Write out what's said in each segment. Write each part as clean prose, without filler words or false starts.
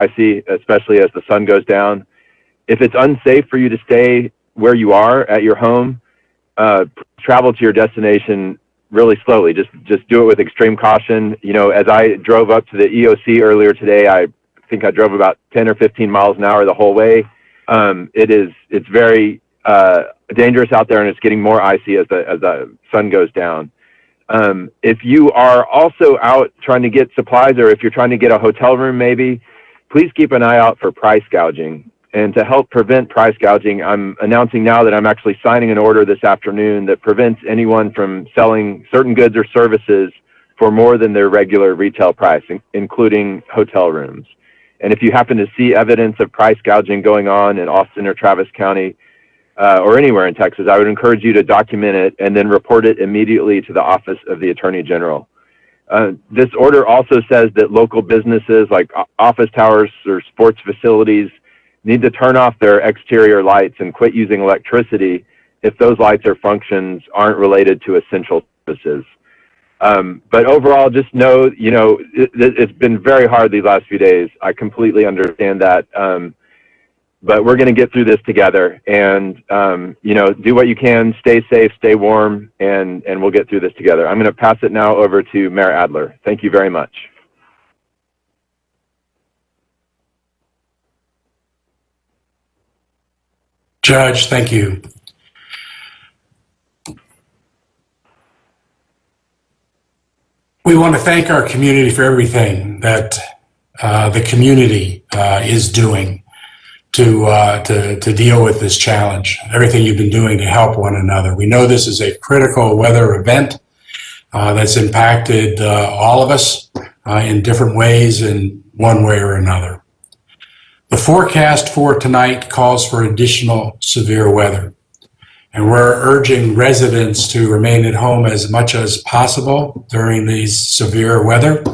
icy, especially as the sun goes down. If it's unsafe for you to stay where you are at your home, travel to your destination really slowly. Just do it with extreme caution. You know, as I drove up to the EOC earlier today, I think I drove about 10 or 15 miles an hour the whole way. It's very dangerous out there, and it's getting more icy as the sun goes down. If you are also out trying to get supplies, or if you're trying to get a hotel room maybe, please keep an eye out for price gouging. And to help prevent price gouging, I'm announcing now that I'm actually signing an order this afternoon that prevents anyone from selling certain goods or services for more than their regular retail price, including hotel rooms. And if you happen to see evidence of price gouging going on in Austin or Travis County, or anywhere in Texas, I would encourage you to document it and then report it immediately to the Office of the Attorney General. This order also says that local businesses like office towers or sports facilities need to turn off their exterior lights and quit using electricity if those lights or functions aren't related to essential services. But overall, just know, you know, it's been very hard these last few days. I completely understand that. But we're going to get through this together, and, you know, do what you can, stay safe, stay warm, and we'll get through this together. I'm going to pass it now over to Mayor Adler. Thank you very much. Judge, thank you. We want to thank our community for everything that the community is doing to deal with this challenge, everything you've been doing to help one another. We know this is a critical weather event that's impacted all of us in different ways in one way or another. The forecast for tonight calls for additional severe weather, and we're urging residents to remain at home as much as possible during these severe weather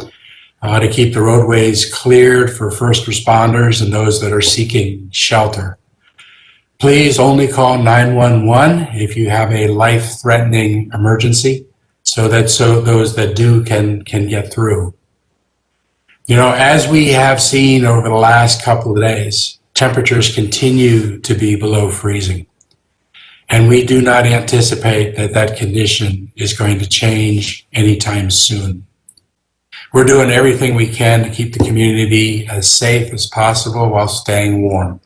to keep the roadways cleared for first responders and those that are seeking shelter. Please only call 911 if you have a life-threatening emergency so those that do can get through. You know, as we have seen over the last couple of days, temperatures continue to be below freezing. And we do not anticipate that condition is going to change anytime soon. We're doing everything we can to keep the community as safe as possible while staying warm.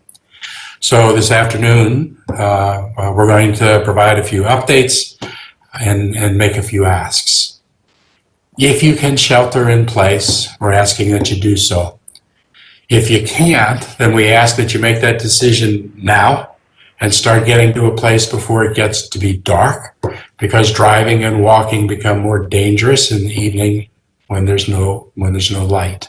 So this afternoon, we're going to provide a few updates and make a few asks. If you can shelter in place, we're asking that you do so. If you can't, then we ask that you make that decision now and start getting to a place before it gets to be dark, because driving and walking become more dangerous in the evening when there's no light.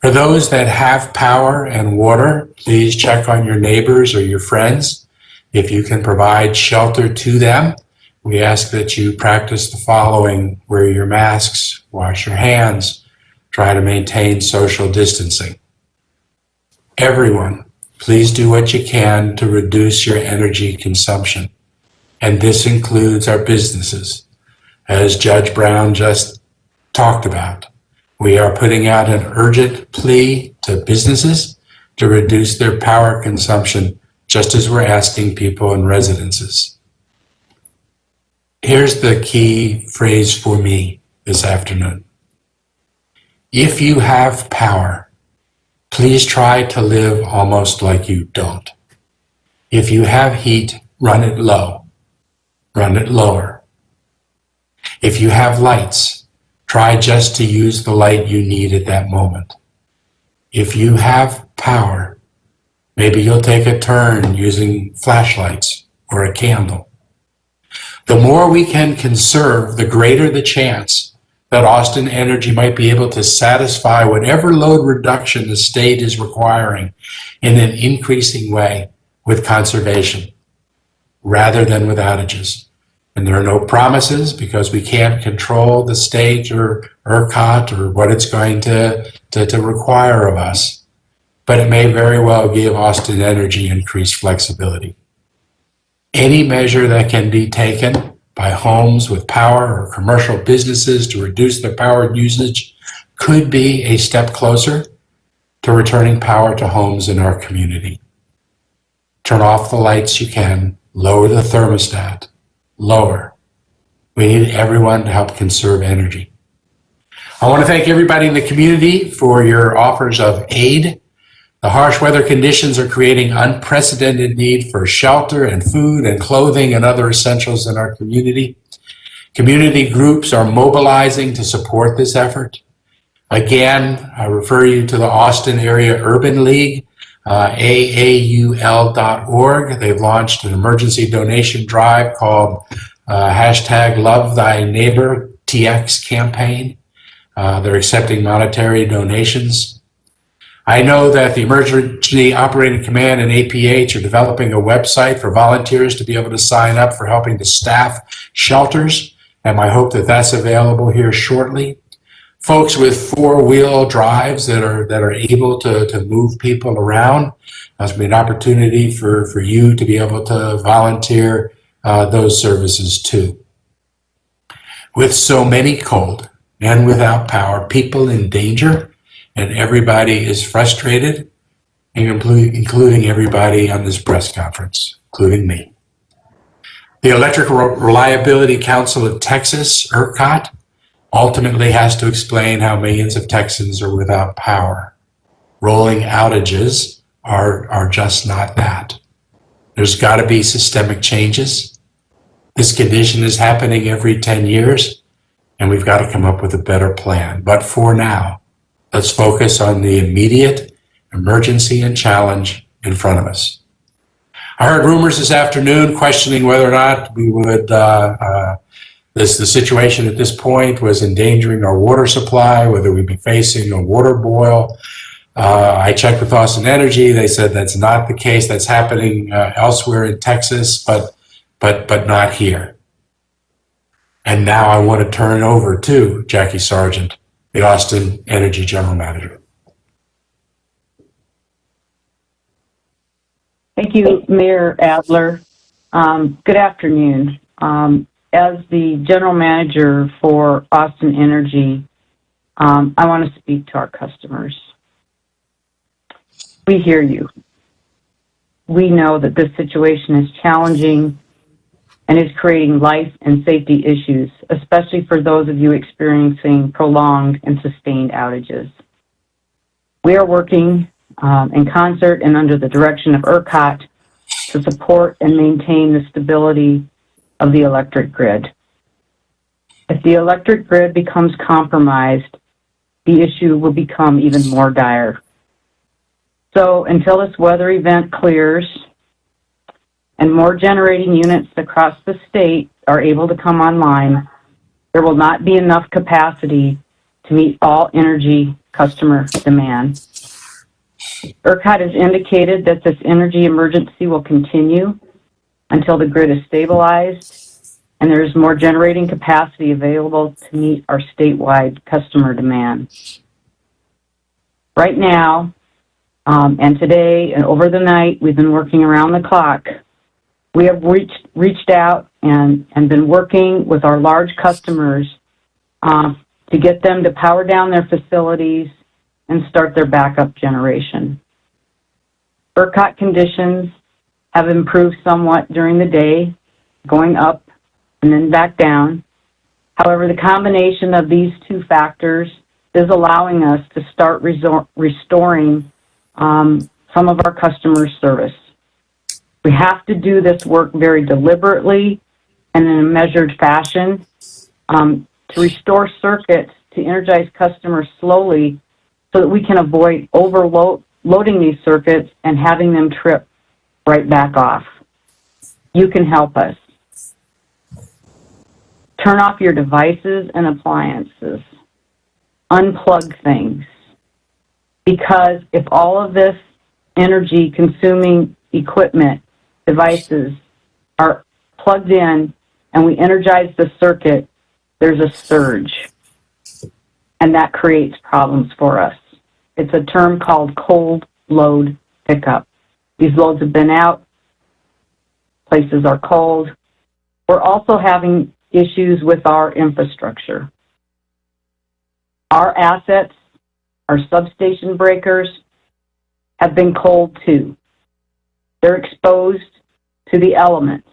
For those that have power and water, please check on your neighbors or your friends. If you can provide shelter to them, we ask that you practice the following: wear your masks, wash your hands, try to maintain social distancing. Everyone, please do what you can to reduce your energy consumption. And this includes our businesses. As Judge Brown just talked about, we are putting out an urgent plea to businesses to reduce their power consumption, just as we're asking people in residences. Here's the key phrase for me this afternoon. If you have power, please try to live almost like you don't. If you have heat, run it low, run it lower. If you have lights, try just to use the light you need at that moment. If you have power, maybe you'll take a turn using flashlights or a candle. The more we can conserve, the greater the chance that Austin Energy might be able to satisfy whatever load reduction the state is requiring in an increasing way with conservation, rather than with outages. And there are no promises, because we can't control the state or ERCOT or what it's going to require of us. But it may very well give Austin Energy increased flexibility. Any measure that can be taken by homes with power or commercial businesses to reduce their power usage could be a step closer to returning power to homes in our community. Turn off the lights you can, lower the thermostat, lower. We need everyone to help conserve energy. I want to thank everybody in the community for your offers of aid. The harsh weather conditions are creating unprecedented need for shelter and food and clothing and other essentials in our community. Community groups are mobilizing to support this effort. Again, I refer you to the Austin Area Urban League, AAUL.org. They've launched an emergency donation drive called hashtag Love Thy Neighbor TX campaign. They're accepting monetary donations. I know that the Emergency Operating Command and APH are developing a website for volunteers to be able to sign up for helping to staff shelters, and I hope that that's available here shortly. Folks with four-wheel drives that are able to move people around, there's be an opportunity for you to be able to volunteer those services too. With so many cold and without power, people in danger, and everybody is frustrated, including everybody on this press conference, including me. The Electric Reliability Council of Texas, ERCOT, ultimately has to explain how millions of Texans are without power. Rolling outages are just not that. There's got to be systemic changes. This condition is happening every 10 years, and we've got to come up with a better plan. But for now, let's focus on the immediate emergency and challenge in front of us. I heard rumors this afternoon questioning whether or not we would, the situation at this point was endangering our water supply, whether we'd be facing a water boil. I checked with Austin Energy. They said that's not the case. That's happening elsewhere in Texas, but not here. And now I want to turn it over to Jackie Sargent, the Austin Energy General Manager. Thank you, Mayor Adler. Good afternoon. As the General Manager for Austin Energy, I want to speak to our customers. We hear you. We know that this situation is challenging and is creating life and safety issues, especially for those of you experiencing prolonged and sustained outages. We are working in concert and under the direction of ERCOT to support and maintain the stability of the electric grid. If the electric grid becomes compromised, the issue will become even more dire. So until this weather event clears and more generating units across the state are able to come online, there will not be enough capacity to meet all energy customer demand. ERCOT has indicated that this energy emergency will continue until the grid is stabilized and there is more generating capacity available to meet our statewide customer demand. Right now, and today and over the night, we've been working around the clock. We have reached out and been working with our large customers to get them to power down their facilities and start their backup generation. ERCOT conditions have improved somewhat during the day, going up and then back down. However, the combination of these two factors is allowing us to start restoring some of our customers' service. We have to do this work very deliberately and in a measured fashion to restore circuits to energize customers slowly so that we can avoid overloading these circuits and having them trip right back off. You can help us. Turn off your devices and appliances. Unplug things. Because if all of this energy consuming equipment, devices are plugged in and we energize the circuit, there's a surge. And that creates problems for us. It's a term called cold load pickup. These loads have been out. Places are cold. We're also having issues with our infrastructure. Our assets, our substation breakers, have been cold too. They're exposed to the elements.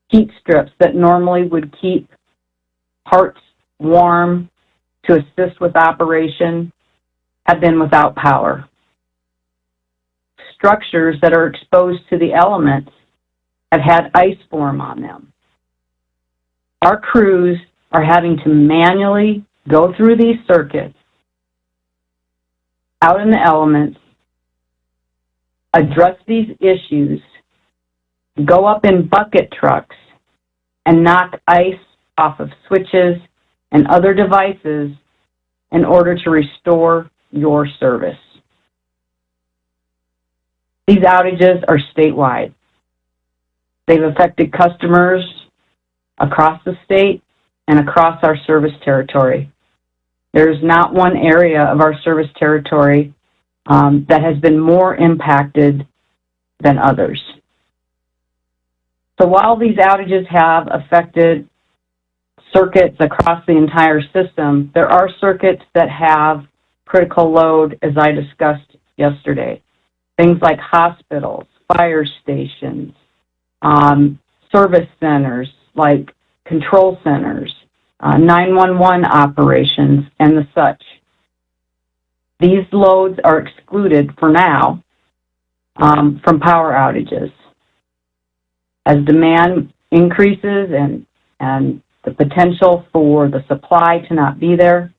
Heat strips that normally would keep parts warm to assist with operation have been without power. Structures that are exposed to the elements have had ice form on them. Our crews are having to manually go through these circuits out in the elements, address these issues, go up in bucket trucks, and knock ice off of switches and other devices in order to restore your service. These outages are statewide. They've affected customers across the state and across our service territory. There's not one area of our service territory that has been more impacted than others. So while these outages have affected circuits across the entire system, there are circuits that have critical load, as I discussed yesterday. Things like hospitals, fire stations, service centers like control centers, 911 operations, and the such. These loads are excluded for now from power outages. As demand increases and the potential for the supply to not be there,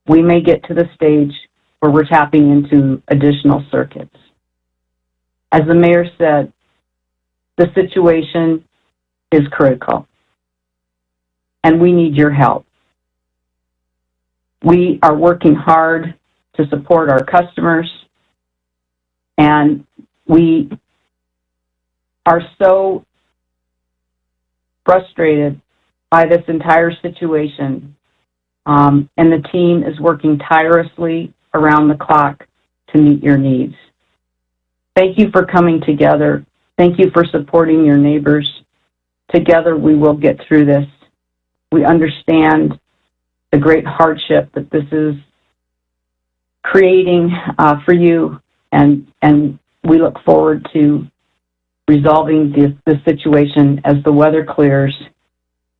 we may get to the stage where we're tapping into additional circuits. As the mayor said, the situation is critical, and we need your help. We are working hard to support our customers, and we are so frustrated by this entire situation, and the team is working tirelessly around the clock to meet your needs. Thank you for coming together. Thank you for supporting your neighbors. Together we will get through this. We understand the great hardship that this is creating for you, and we look forward to resolving this situation as the weather clears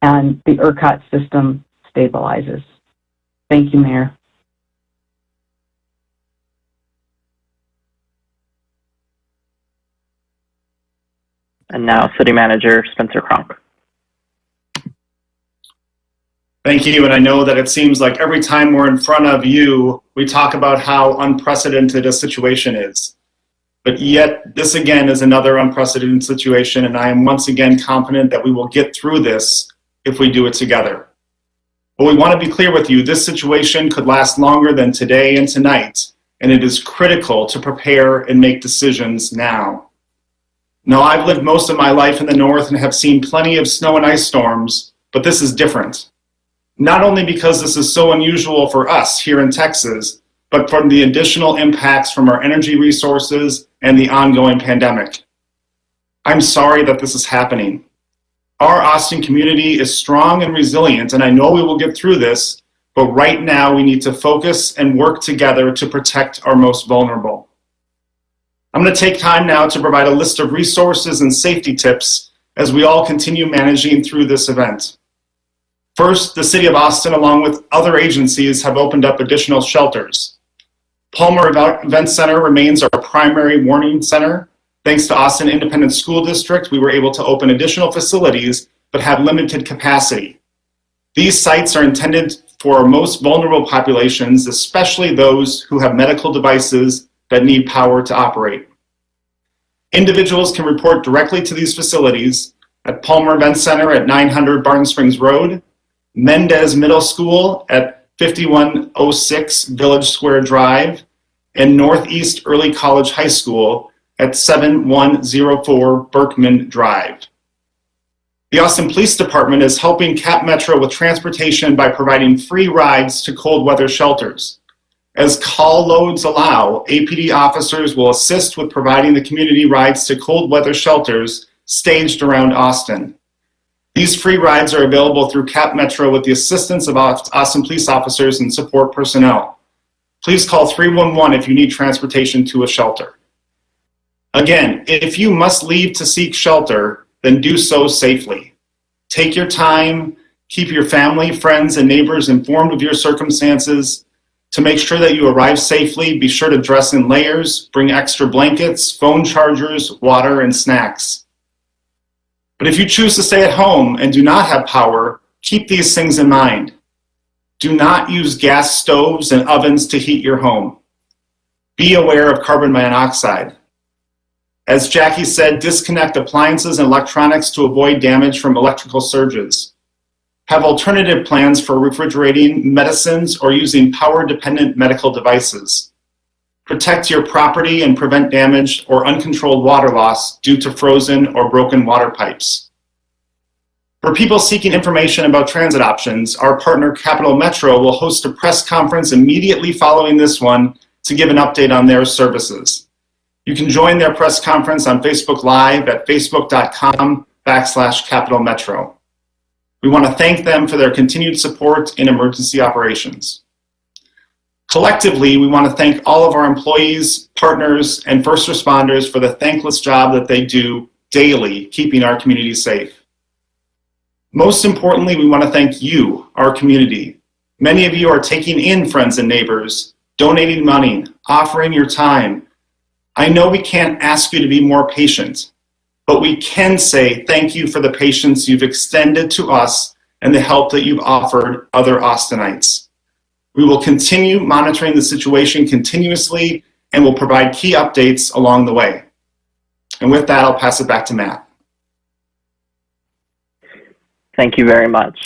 and the ERCOT system stabilizes. Thank you, Mayor. And now City Manager Spencer Cronk. Thank you, and I know that it seems like every time we're in front of you, we talk about how unprecedented a situation is. But yet, this again is another unprecedented situation, and I am once again confident that we will get through this if we do it together. But we want to be clear with you, this situation could last longer than today and tonight, and it is critical to prepare and make decisions now. Now, I've lived most of my life in the north and have seen plenty of snow and ice storms, but this is different. Not only because this is so unusual for us here in Texas, but from the additional impacts from our energy resources and the ongoing pandemic. I'm sorry that this is happening. Our Austin community is strong and resilient, and I know we will get through this, but right now we need to focus and work together to protect our most vulnerable. I'm going to take time now to provide a list of resources and safety tips as we all continue managing through this event. First, the City of Austin, along with other agencies, have opened up additional shelters. Palmer Event Center remains our primary warning center. Thanks to Austin Independent School District, we were able to open additional facilities, but have limited capacity. These sites are intended for our most vulnerable populations, especially those who have medical devices that need power to operate. Individuals can report directly to these facilities at Palmer Event Center at 900 Barton Springs Road, Mendez Middle School at 5106 Village Square Drive, and Northeast Early College High School at 7104 Berkman Drive. The Austin Police Department is helping Cap Metro with transportation by providing free rides to cold weather shelters. As call loads allow, APD officers will assist with providing the community rides to cold weather shelters staged around Austin. These free rides are available through Cap Metro with the assistance of Austin police officers and support personnel. Please call 311 if you need transportation to a shelter. Again, if you must leave to seek shelter, then do so safely. Take your time, keep your family, friends, and neighbors informed of your circumstances. To make sure that you arrive safely, be sure to dress in layers, bring extra blankets, phone chargers, water, and snacks. But if you choose to stay at home and do not have power, keep these things in mind. Do not use gas stoves and ovens to heat your home. Be aware of carbon monoxide. As Jackie said, disconnect appliances and electronics to avoid damage from electrical surges. Have alternative plans for refrigerating medicines or using power-dependent medical devices. Protect your property and prevent damage or uncontrolled water loss due to frozen or broken water pipes. For people seeking information about transit options, our partner Capital Metro will host a press conference immediately following this one to give an update on their services. You can join their press conference on Facebook Live at facebook.com/Capital Metro. We want to thank them for their continued support in emergency operations. Collectively, we want to thank all of our employees, partners, and first responders for the thankless job that they do daily, keeping our community safe. Most importantly, we want to thank you, our community. Many of you are taking in friends and neighbors, donating money, offering your time. I know we can't ask you to be more patient, but we can say thank you for the patience you've extended to us and the help that you've offered other Austinites. We will continue monitoring the situation continuously and will provide key updates along the way. And with that, I'll pass it back to Matt. Thank you very much.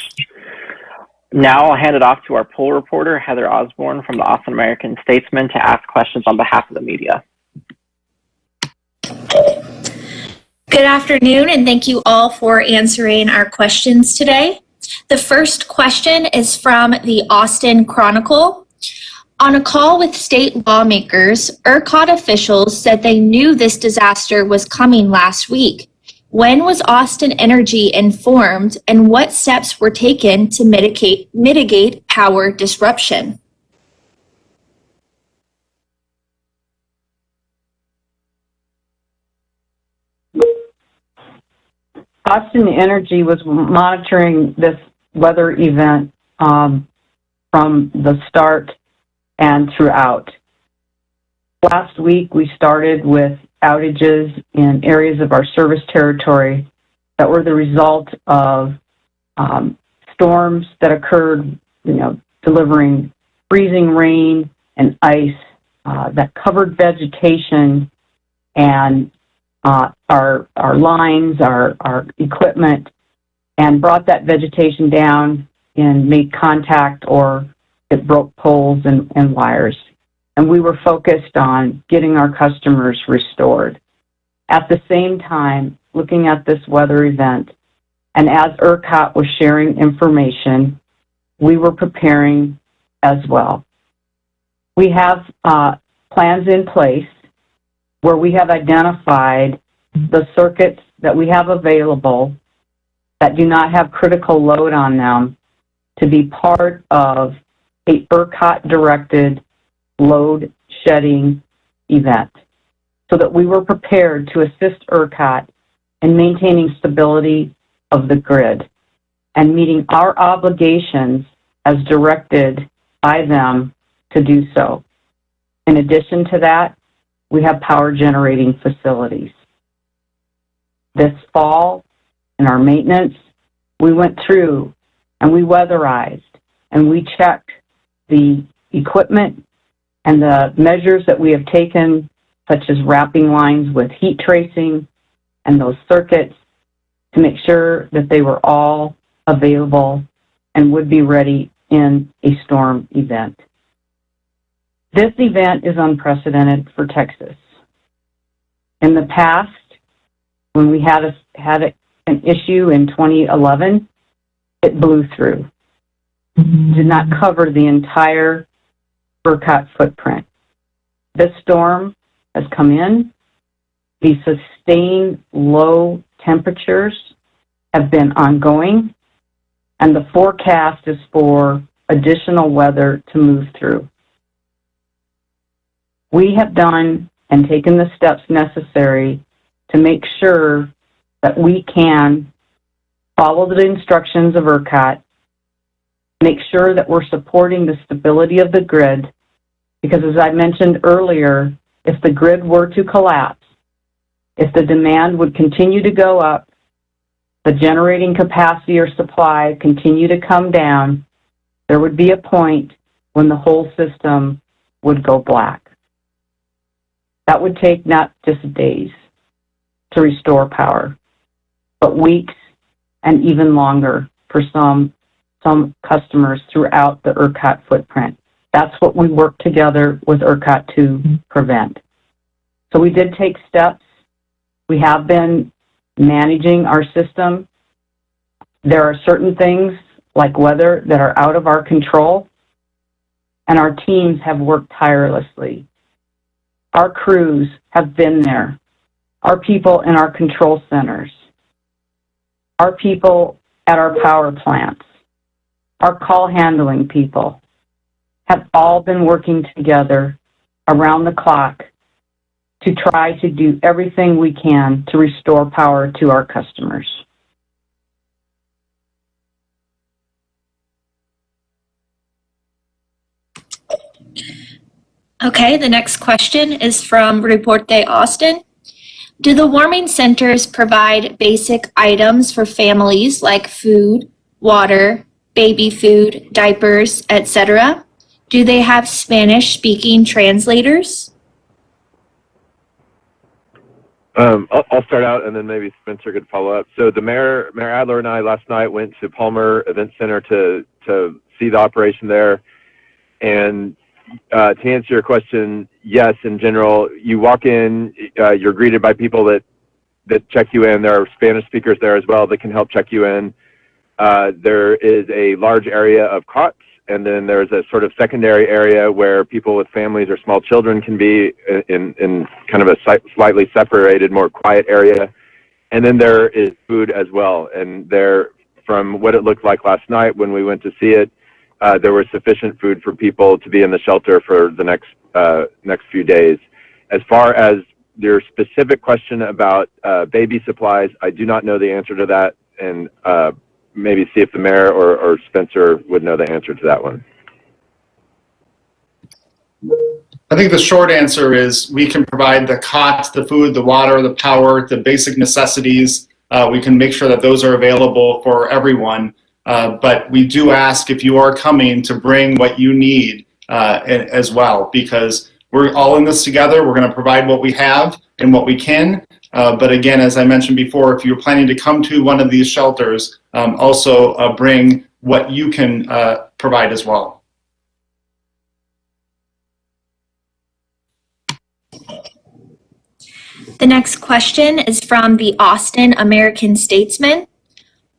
Now I'll hand it off to our poll reporter, Heather Osborne from the Austin American Statesman, to ask questions on behalf of the media. Good afternoon, and thank you all for answering our questions today. The first question is from the Austin Chronicle. On a call with state lawmakers, ERCOT officials said they knew this disaster was coming last week. When was Austin Energy informed, and what steps were taken to mitigate power disruption? Austin Energy was monitoring this weather event from the start and throughout. Last week, we started with outages in areas of our service territory that were the result of storms that occurred, delivering freezing rain and ice that covered vegetation and our lines, our equipment, and brought that vegetation down and made contact, or it broke poles and wires. And we were focused on getting our customers restored. At the same time, looking at this weather event, and as ERCOT was sharing information, we were preparing as well. We have plans in place where we have identified the circuits that we have available that do not have critical load on them to be part of a ERCOT-directed load shedding event, so that we were prepared to assist ERCOT in maintaining stability of the grid and meeting our obligations as directed by them to do so. In addition to that, we have power generating facilities. This fall, in our maintenance, we went through and we weatherized and we checked the equipment and the measures that we have taken, such as wrapping lines with heat tracing and those circuits, to make sure that they were all available and would be ready in a storm event. This event is unprecedented for Texas. In the past, when we had an issue in 2011, it blew through. Did not cover the entire ERCOT footprint. This storm has come in. The sustained low temperatures have been ongoing, and the forecast is for additional weather to move through. We have done and taken the steps necessary to make sure that we can follow the instructions of ERCOT, make sure that we're supporting the stability of the grid, because as I mentioned earlier, if the grid were to collapse, if the demand would continue to go up, the generating capacity or supply continue to come down, there would be a point when the whole system would go black. That would take not just days to restore power, but weeks and even longer for some customers throughout the ERCOT footprint. That's what we work together with ERCOT to prevent. So we did take steps. We have been managing our system. There are certain things like weather that are out of our control, and our teams have worked tirelessly. Our crews have been there. Our people in our control centers, our people at our power plants, our call handling people have all been working together around the clock to try to do everything we can to restore power to our customers. Okay, the next question is from Reporte Austin. Do the warming centers provide basic items for families like food, water, baby food, diapers, etc.? Do they have Spanish-speaking translators? I'll start out, and then maybe Spencer could follow up. So the Mayor Adler and I last night went to Palmer Event Center to see the operation there. And to answer your question, yes, in general, you walk in, you're greeted by people that check you in. There are Spanish speakers there as well that can help check you in. There is a large area of cots, and then there's a sort of secondary area where people with families or small children can be in kind of a slightly separated, more quiet area. And then there is food as well. And there, from what it looked like last night when we went to see it, there was sufficient food for people to be in the shelter for the next few days. As far as your specific question about baby supplies, I do not know the answer to that, and maybe see if the mayor or Spencer would know the answer to that one. I think the short answer is we can provide the cots, the food, the water, the power, the basic necessities. We can make sure that those are available for everyone. But we do ask if you are coming to bring what you need as well, because we're all in this together. We're going to provide what we have and what we can. But again, as I mentioned before, if you're planning to come to one of these shelters, also bring what you can provide as well. The next question is from the Austin American-Statesman.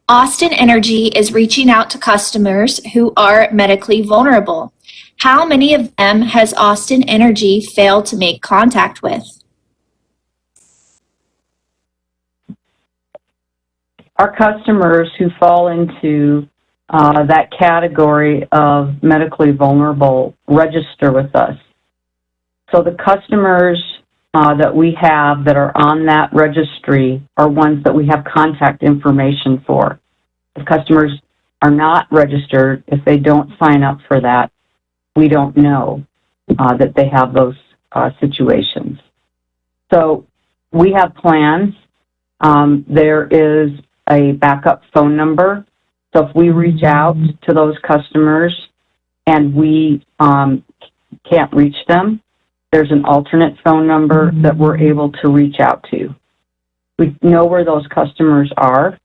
Austin Energy is reaching out to customers who are medically vulnerable. How many of them has Austin Energy failed to make contact with? Our customers who fall into that category of medically vulnerable register with us. So the customers that we have that are on that registry are ones that we have contact information for. If customers are not registered, if they don't sign up for that, we don't know that they have those situations. So we have plans. There is a backup phone number. So if we reach out to those customers and we can't reach them, there's an alternate phone number that we're able to reach out to. We know where those customers are.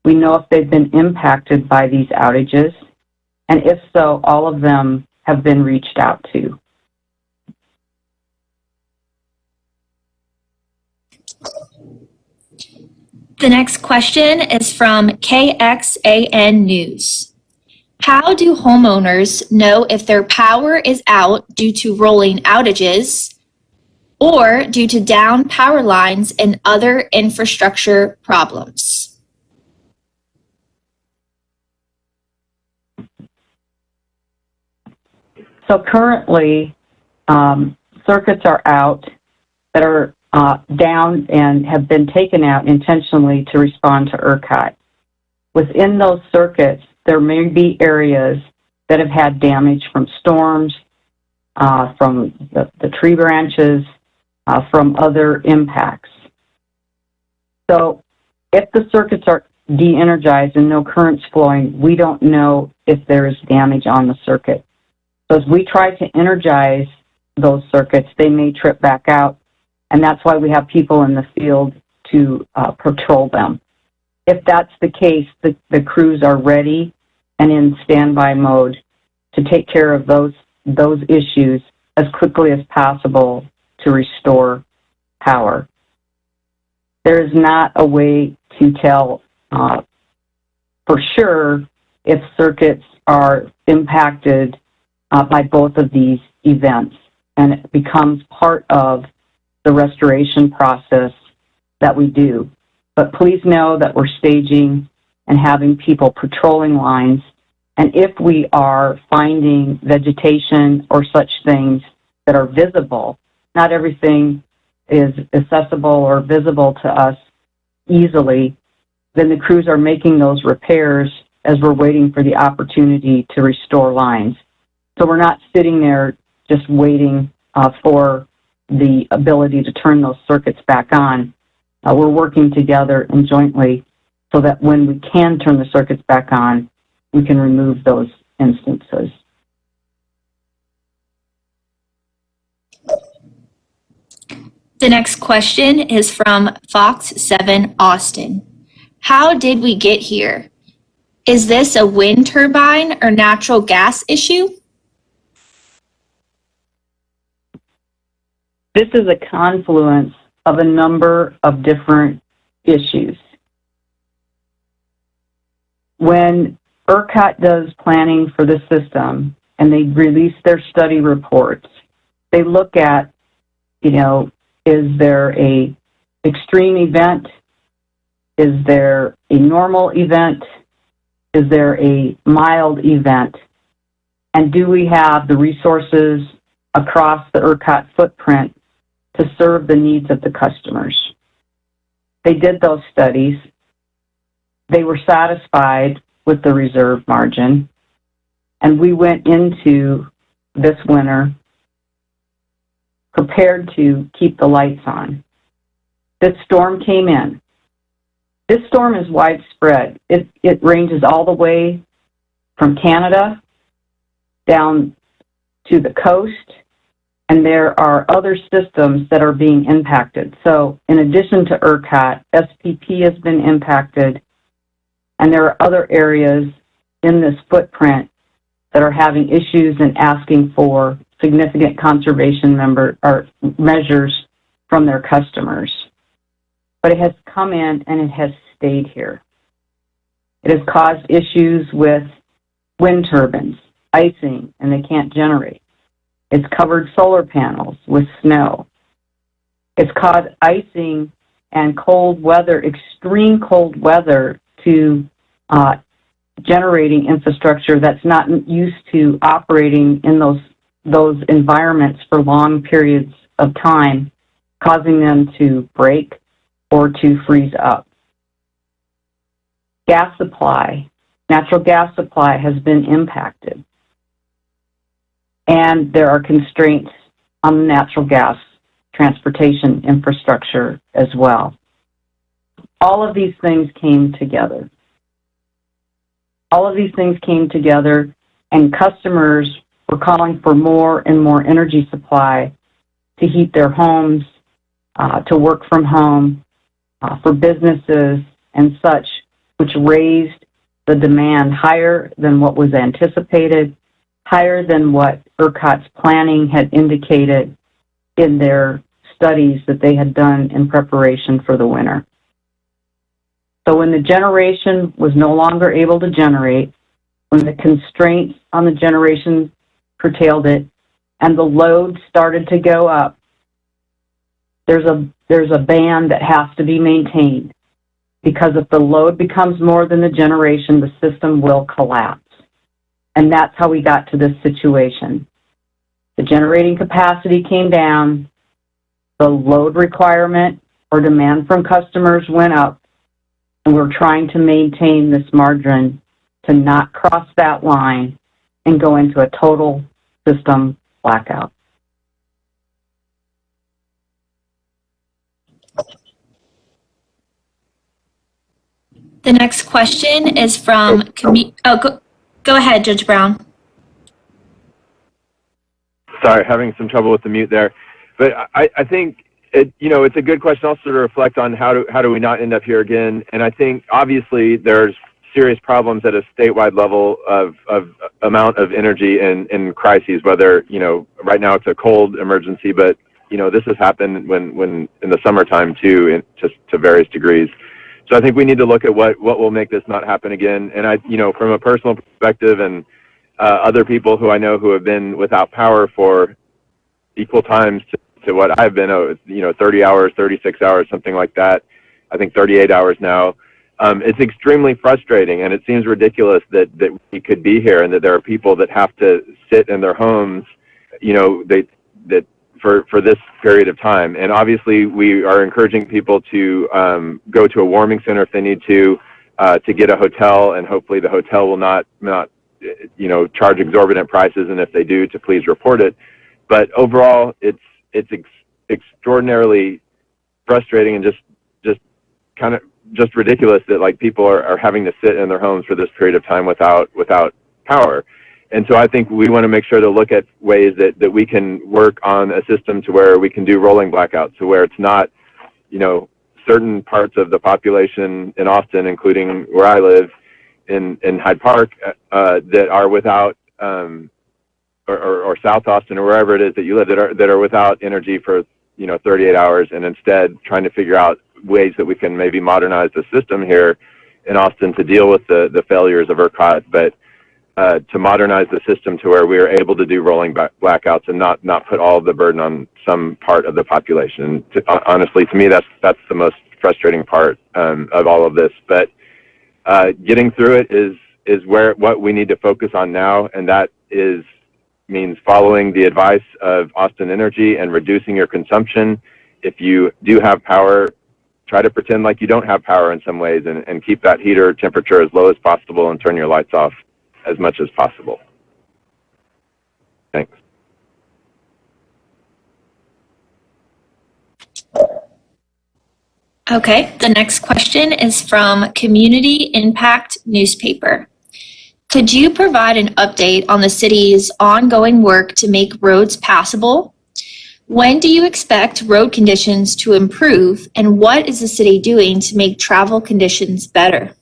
We know if they've been impacted by these outages. And if so, all of them have been reached out to. The next question is from KXAN News. How do homeowners know if their power is out due to rolling outages or due to down power lines and other infrastructure problems? So currently, circuits are out that are down and have been taken out intentionally to respond to ERCOT. Within those circuits, there may be areas that have had damage from storms, from the tree branches, from other impacts. So if the circuits are de-energized and no current's flowing, we don't know if there is damage on the circuit. So as we try to energize those circuits, they may trip back out, and that's why we have people in the field to patrol them. If that's the case, the crews are ready and in standby mode to take care of those issues as quickly as possible to restore power. There is not a way to tell for sure if circuits are impacted by both of these events, and it becomes part of the restoration process that we do. But please know that we're staging and having people patrolling lines, and if we are finding vegetation or such things that are visible, not everything is accessible or visible to us easily, then the crews are making those repairs as we're waiting for the opportunity to restore lines. So we're not sitting there just waiting for the ability to turn those circuits back on. We're working together and jointly so that when we can turn the circuits back on, we can remove those instances. The next question is from Fox 7 Austin. How did we get here? Is this a wind turbine or natural gas issue? This is a confluence of a number of different issues. When ERCOT does planning for the system and they release their study reports, they look at, is there a extreme event? Is there a normal event? Is there a mild event? And do we have the resources across the ERCOT footprint to serve the needs of the customers? They did those studies. They were satisfied with the reserve margin. And we went into this winter prepared to keep the lights on. This storm came in. This storm is widespread. It ranges all the way from Canada down to the coast, and there are other systems that are being impacted. So in addition to ERCOT, SPP has been impacted, and there are other areas in this footprint that are having issues and asking for significant conservation measures from their customers. But it has come in and it has stayed here. It has caused issues with wind turbines, icing, and they can't generate. It's covered solar panels with snow. It's caused icing and cold weather, extreme cold weather, to generating infrastructure that's not used to operating in those environments for long periods of time, causing them to break or to freeze up. Gas supply, natural gas supply has been impacted. And there are constraints on the natural gas transportation infrastructure as well. All of these things came together. All of these things came together, and customers were calling for more and more energy supply to heat their homes, to work from home, for businesses and such, which raised the demand higher than what was anticipated, higher than what ERCOT's planning had indicated in their studies that they had done in preparation for the winter. So when the generation was no longer able to generate, when the constraints on the generation curtailed it, and the load started to go up, there's a band that has to be maintained, because if the load becomes more than the generation, the system will collapse. And that's how we got to this situation. The generating capacity came down, the load requirement or demand from customers went up, and we're trying to maintain this margin to not cross that line and go into a total system blackout. The next question is from, go ahead, Judge Brown. Sorry, having some trouble with the mute there. But I think, it's a good question also to reflect on how do we not end up here again. And I think, obviously, there's serious problems at a statewide level of amount of energy in crises, whether, right now it's a cold emergency, but, this has happened when in the summertime too, just to various degrees. So I think we need to look at what will make this not happen again. And from a personal perspective and other people who I know who have been without power for equal times to what I've been, 30 hours, 36 hours, something like that. I think 38 hours now. It's extremely frustrating, and it seems ridiculous that we could be here and that there are people that have to sit in their homes, for this period of time. And obviously we are encouraging people to go to a warming center if they need to get a hotel, and hopefully the hotel will not charge exorbitant prices, and if they do, to please report it. But overall, it's extraordinarily frustrating and just ridiculous that people are having to sit in their homes for this period of time without power. And so I think we want to make sure to look at ways that we can work on a system to where we can do rolling blackouts, to where it's not, certain parts of the population in Austin, including where I live in Hyde Park, that are without, or South Austin or wherever it is that you live, that are without energy for 38 hours, and instead trying to figure out ways that we can maybe modernize the system here in Austin to deal with the failures of ERCOT, but to modernize the system to where we are able to do rolling blackouts and not put all of the burden on some part of the population. Honestly, to me, that's the most frustrating part of all of this. But getting through it is what we need to focus on now, and that means following the advice of Austin Energy and reducing your consumption. If you do have power, try to pretend like you don't have power in some ways, and keep that heater temperature as low as possible and turn your lights off as much as possible. Thanks. Okay, the next question is from Community Impact Newspaper. Could you provide an update on the city's ongoing work to make roads passable? When do you expect road conditions to improve, and what is the city doing to make travel conditions better?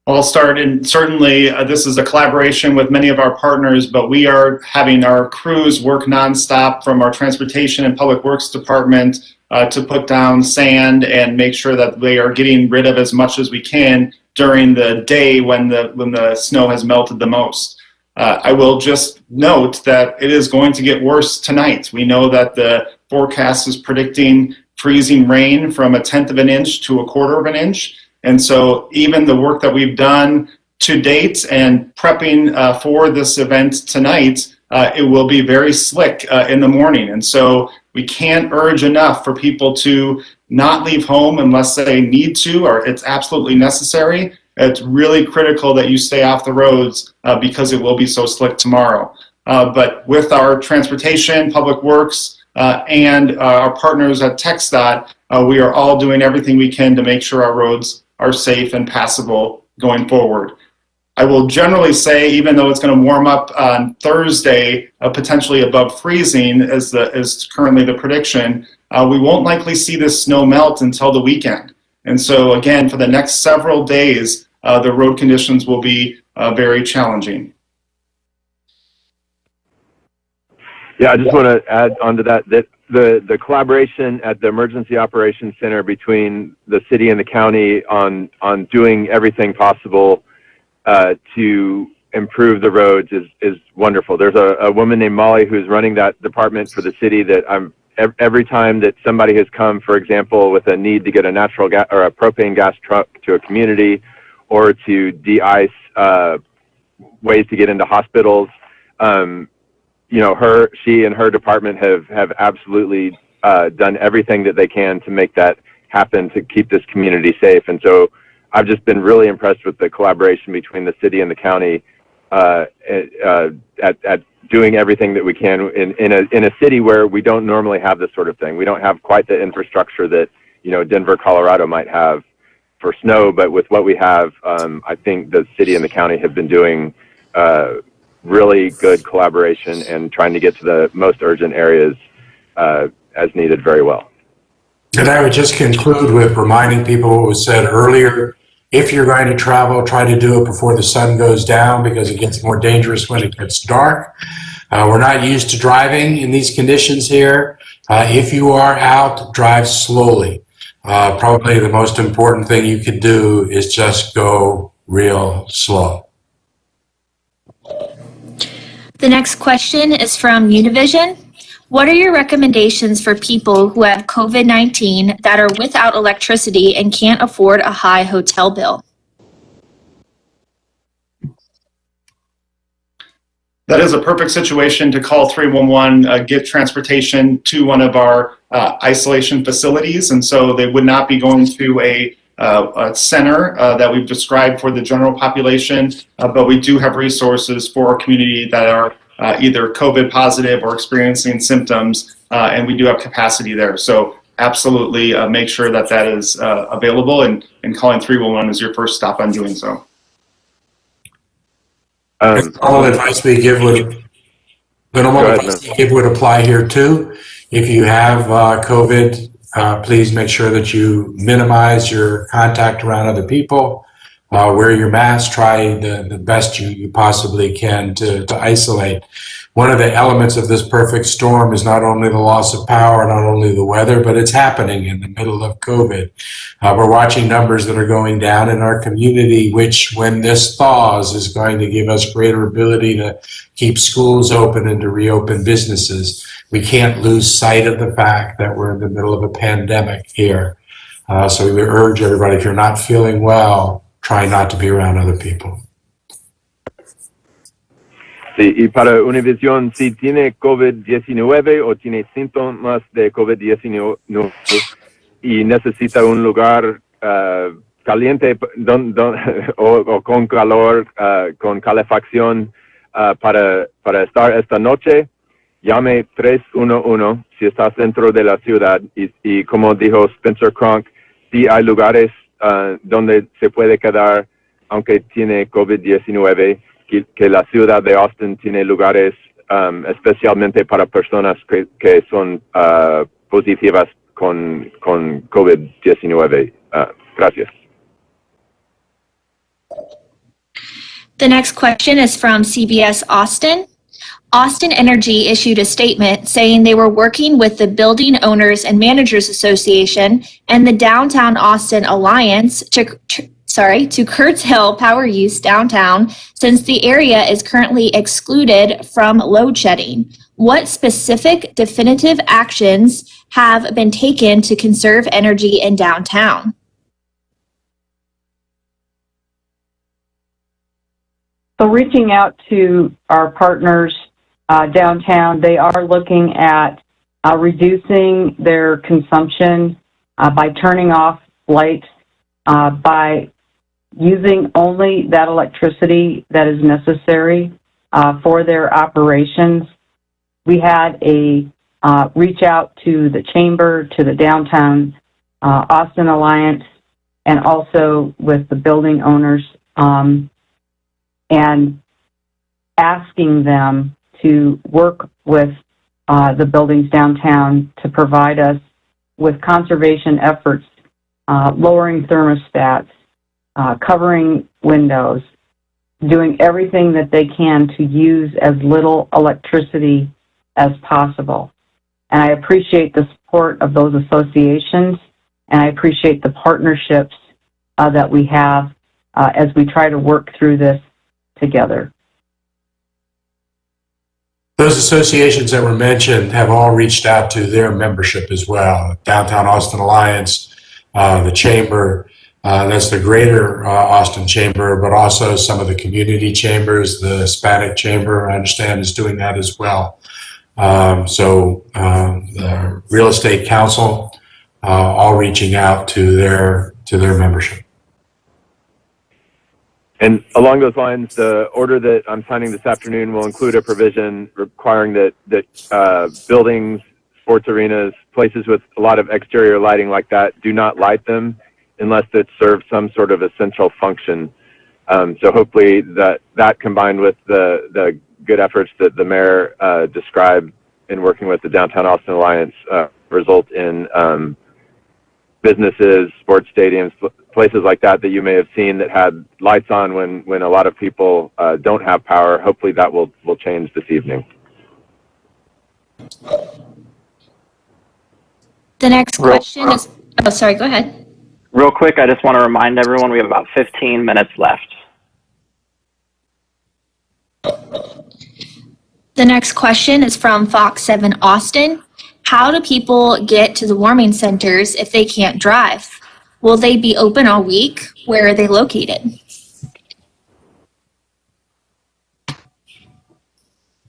I'll start, and certainly this is a collaboration with many of our partners, but we are having our crews work nonstop from our Transportation and Public Works Department to put down sand and make sure that they are getting rid of as much as we can during the day when the snow has melted the most. I will just note that it is going to get worse tonight. We know that the forecast is predicting freezing rain from 1/10 of an inch to 1/4 of an inch. And so even the work that we've done to date and prepping for this event tonight, it will be very slick in the morning. And so we can't urge enough for people to not leave home unless they need to or it's absolutely necessary. It's really critical that you stay off the roads because it will be so slick tomorrow. But with our Transportation, Public Works, and our partners at TxDOT, we are all doing everything we can to make sure our roads are safe and passable going forward. I will generally say, even though it's going to warm up on Thursday, potentially above freezing is currently the prediction, we won't likely see this snow melt until the weekend. And so again, for the next several days, the road conditions will be very challenging. Yeah, I just want to add on to that the collaboration at the Emergency Operations Center between the city and the county on doing everything possible to improve the roads is wonderful. There's a woman named Molly who's running that department for the city that every time that somebody has come, for example, with a need to get a natural gas or a propane gas truck to a community or to de-ice ways to get into hospitals. She and her department have absolutely done everything that they can to make that happen, to keep this community safe. And so I've just been really impressed with the collaboration between the city and the county at doing everything that we can in a city where we don't normally have this sort of thing. We don't have quite the infrastructure that, Denver, Colorado might have for snow, but with what we have, I think the city and the county have been doing really good collaboration and trying to get to the most urgent areas as needed very well. And I would just conclude with reminding people what was said earlier. If you're going to travel, try to do it before the sun goes down, because it gets more dangerous when it gets dark. We're not used to driving in these conditions here. If you are out, drive slowly. Probably the most important thing you could do is just go real slow. The next question is from Univision. What are your recommendations for people who have COVID-19 that are without electricity and can't afford a high hotel bill? That is a perfect situation to call 311, get transportation to one of our isolation facilities. And so they would not be going to a center that we've described for the general population, but we do have resources for our community that are either COVID positive or experiencing symptoms, and we do have capacity there. So absolutely make sure that that is available, and calling 311 is your first stop on doing so. All advice we give would apply here too. If you have COVID, please make sure that you minimize your contact around other people. Wear your mask, try the best you possibly can to isolate. One of the elements of this perfect storm is not only the loss of power, not only the weather, but it's happening in the middle of COVID. We're watching numbers that are going down in our community, which when this thaws is going to give us greater ability to keep schools open and to reopen businesses. We can't lose sight of the fact that we're in the middle of a pandemic here. So we urge everybody, if you're not feeling well, try not to be around other people. Sí, y para Univision, si tiene COVID-19 o tiene síntomas de COVID-19 y necesita un lugar caliente o con calor, con calefacción para estar esta noche, llame 311 si estás dentro de la ciudad. Y como dijo Spencer Cronk, si hay lugares donde se puede quedar aunque tiene COVID-19, que la ciudad de Austin tiene lugares especialmente para personas que son positivas con COVID-19. Gracias. The next question is from CBS Austin. Austin Energy issued a statement saying they were working with the Building Owners and Managers Association and the Downtown Austin Alliance to curtail power use downtown since the area is currently excluded from load shedding. What specific definitive actions have been taken to conserve energy in downtown? So reaching out to our partners downtown, they are looking at reducing their consumption by turning off lights, by using only that electricity that is necessary for their operations. We had a reach out to the Chamber, to the Downtown Austin Alliance, and also with the building owners, and asking them to work with the buildings downtown to provide us with conservation efforts, lowering thermostats, covering windows, doing everything that they can to use as little electricity as possible. And I appreciate the support of those associations, and I appreciate the partnerships that we have as we try to work through this together. Those associations that were mentioned have all reached out to their membership as well. Downtown Austin Alliance, the Chamber, That's the greater Austin Chamber, but also some of the community chambers. The Hispanic Chamber, I understand, is doing that as well. The Real Estate Council, all reaching out to their membership. And along those lines, the order that I'm signing this afternoon will include a provision requiring that buildings, sports arenas, places with a lot of exterior lighting like that, do not light them unless it serves some sort of essential function. So hopefully that combined with the good efforts that the mayor described in working with the Downtown Austin Alliance result in businesses, sports stadiums, places like that you may have seen that had lights on when a lot of people don't have power. Hopefully that will change this evening. The next question is, oh, sorry, go ahead. Real quick, I just want to remind everyone we have about 15 minutes left. The next question is from Fox 7 Austin. How do people get to the warming centers if they can't drive? Will they be open all week? Where are they located?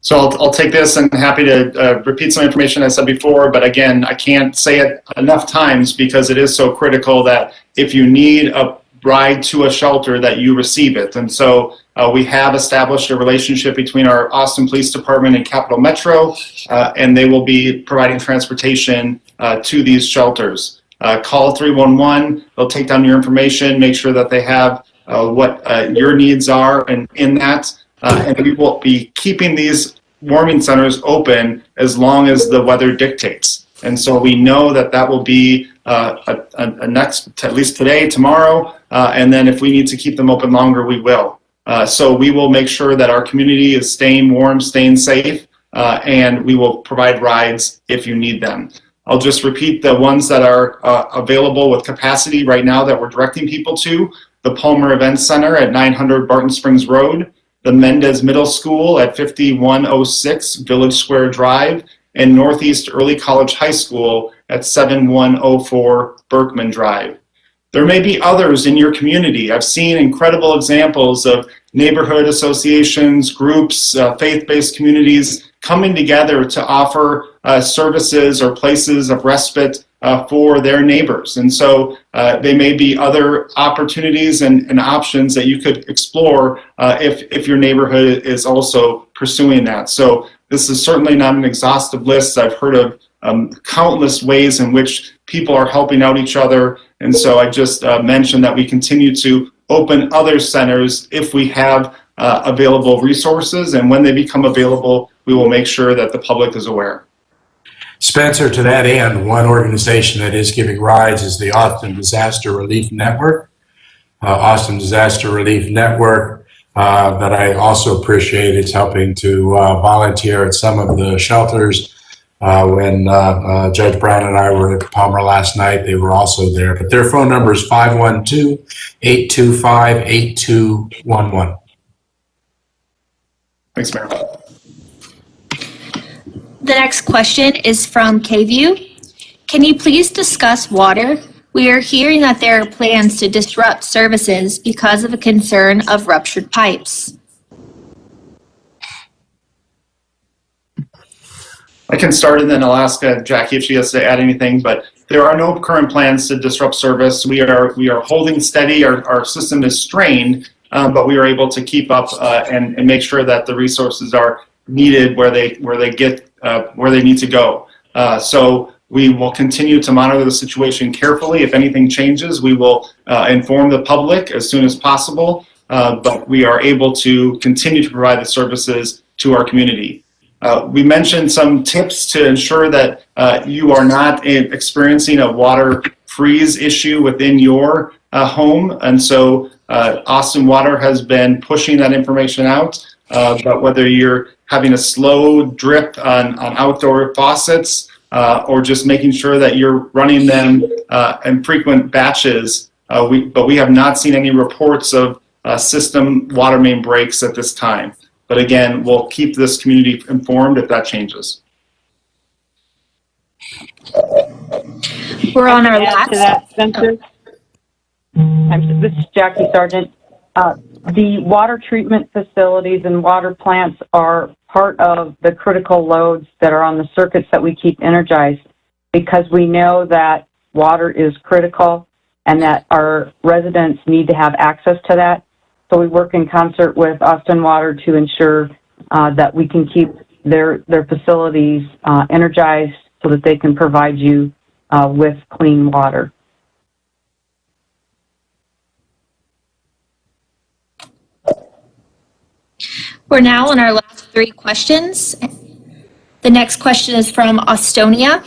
So I'll take this, and happy to repeat some information I said before, but again, I can't say it enough times because it is so critical that if you need a ride to a shelter that you receive it. And so we have established a relationship between our Austin Police Department and Capital Metro, and they will be providing transportation to these shelters. Call 311, they'll take down your information, make sure that they have what your needs are and in that. And we will be keeping these warming centers open as long as the weather dictates. And so we know that will be a next, at least today, tomorrow, and then if we need to keep them open longer, we will. So we will make sure that our community is staying warm, staying safe, and we will provide rides if you need them. I'll just repeat the ones that are available with capacity right now that we're directing people to: the Palmer Event Center at 900 Barton Springs Road, the Mendez Middle School at 5106 Village Square Drive, and Northeast Early College High School at 7104 Berkman Drive. There may be others in your community. I've seen incredible examples of neighborhood associations, groups, faith-based communities coming together to offer services or places of respite for their neighbors. And so there may be other opportunities and options that you could explore if your neighborhood is also pursuing that. So this is certainly not an exhaustive list. I've heard of countless ways in which people are helping out each other. And so I just mentioned that we continue to open other centers if we have available resources. And when they become available, we will make sure that the public is aware. Spencer, to that end, one organization that is giving rides is the Austin Disaster Relief Network. Austin Disaster Relief Network, that I also appreciate, is helping to volunteer at some of the shelters. When Judge Brown and I were at Palmer last night, they were also there. But their phone number is 512-825-8211. Thanks, Mayor. The next question is from KVUE. Can you please discuss water? We are hearing that there are plans to disrupt services because of a concern of ruptured pipes. I can start and then I'll ask Jackie if she has to add anything, but there are no current plans to disrupt service. We are holding steady. Our system is strained, but we are able to keep up and make sure that the resources are needed where they need to go. So we will continue to monitor the situation carefully. If anything changes, we will inform the public as soon as possible, but we are able to continue to provide the services to our community. We mentioned some tips to ensure that you are not experiencing a water freeze issue within your home. And so Austin Water has been pushing that information out. But whether you're having a slow drip on outdoor faucets or just making sure that you're running them in frequent batches, but we have not seen any reports of system water main breaks at this time. But again, we'll keep this community informed if that changes. We're on our last. To that, Spencer? This is Jackie Sargent. The water treatment facilities and water plants are part of the critical loads that are on the circuits that we keep energized, because we know that water is critical and that our residents need to have access to that. So we work in concert with Austin Water to ensure that we can keep their facilities energized so that they can provide you with clean water. We're now on our last three questions. The next question is from Austonia.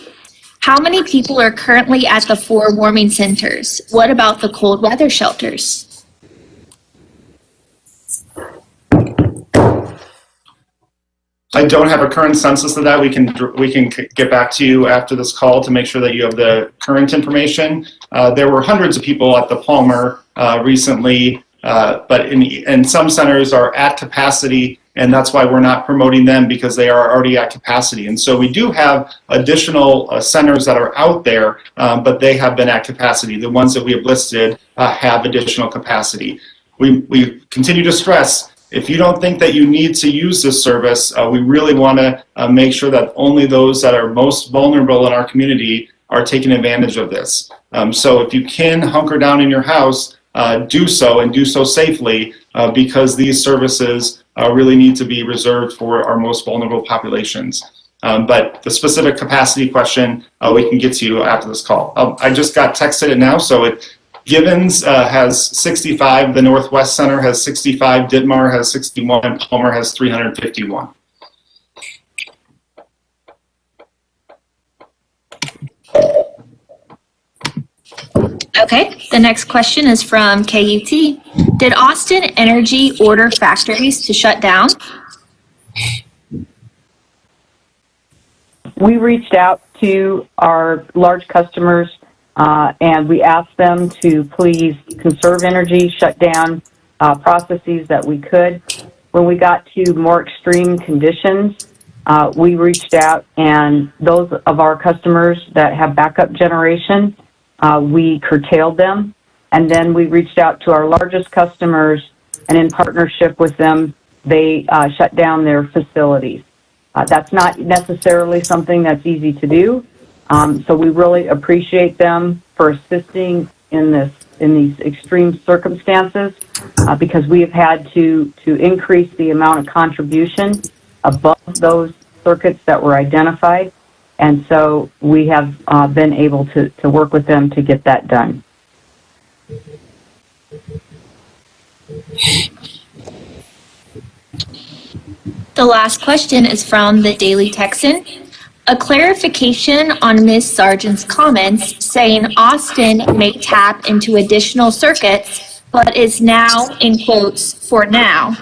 How many people are currently at the 4 warming centers? What about the cold weather shelters? I don't have a current census of that. We can get back to you after this call to make sure that you have the current information. There were hundreds of people at the Palmer recently, but in some centers are at capacity, and that's why we're not promoting them, because they are already at capacity. And so we do have additional centers that are out there, but they have been at capacity. The ones that we have listed have additional capacity. We continue to stress, if you don't think that you need to use this service, we really want to make sure that only those that are most vulnerable in our community are taking advantage of this. So if you can hunker down in your house, do so, and do so safely, because these services really need to be reserved for our most vulnerable populations. But the specific capacity question, we can get to you after this call. I just got texted it now, so Givens has 65, the Northwest Center has 65, Ditmar has 61, and Palmer has 351. Okay, the next question is from KUT. Did Austin Energy order factories to shut down? We reached out to our large customers and we asked them to please conserve energy, shut down processes that we could. When we got to more extreme conditions, we reached out, and those of our customers that have backup generation, we curtailed them. And then we reached out to our largest customers, and in partnership with them, they shut down their facilities. That's not necessarily something that's easy to do. So we really appreciate them for assisting in these extreme circumstances, because we have had to increase the amount of contribution above those circuits that were identified. And so we have been able to work with them to get that done. The last question is from the Daily Texan. A clarification on Ms. Sargent's comments saying Austin may tap into additional circuits, but is now, in quotes, for now,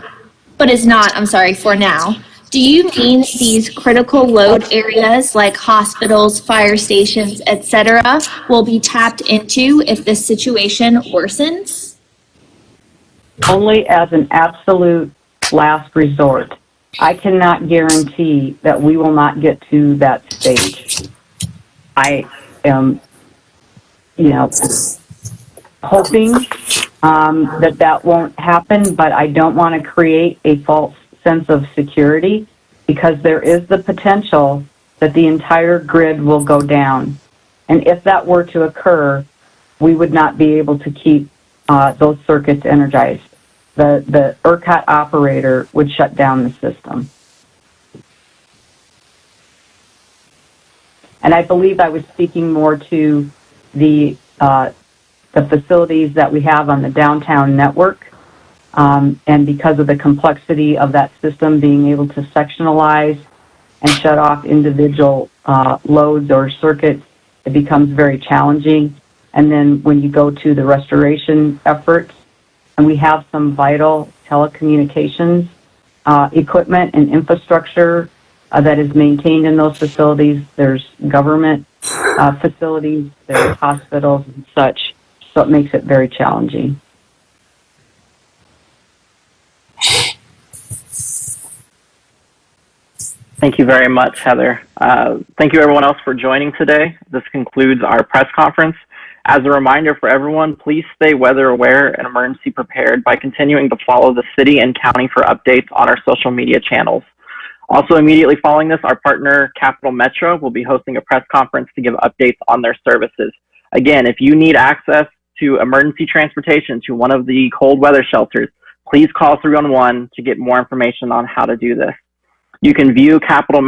but is not, I'm sorry, for now. Do you mean these critical load areas like hospitals, fire stations, etc., will be tapped into if the situation worsens? Only as an absolute last resort. I cannot guarantee that we will not get to that stage. I am, hoping that won't happen, but I don't want to create a false sense of security, because there is the potential that the entire grid will go down. And if that were to occur, we would not be able to keep those circuits energized. The ERCOT operator would shut down the system. And I believe I was speaking more to the facilities that we have on the downtown network. And because of the complexity of that system, being able to sectionalize and shut off individual loads or circuits, it becomes very challenging. And then when you go to the restoration efforts, and we have some vital telecommunications equipment and infrastructure that is maintained in those facilities. There's government facilities, there's hospitals and such, so it makes it very challenging. Thank you very much, Heather. Thank you everyone else for joining today. This concludes our press conference. As a reminder for everyone, please stay weather aware and emergency prepared by continuing to follow the city and county for updates on our social media channels. Also, immediately following this, our partner Capital Metro will be hosting a press conference to give updates on their services. Again, if you need access to emergency transportation to one of the cold weather shelters, please call 311 to get more information on how to do this. You can view Capital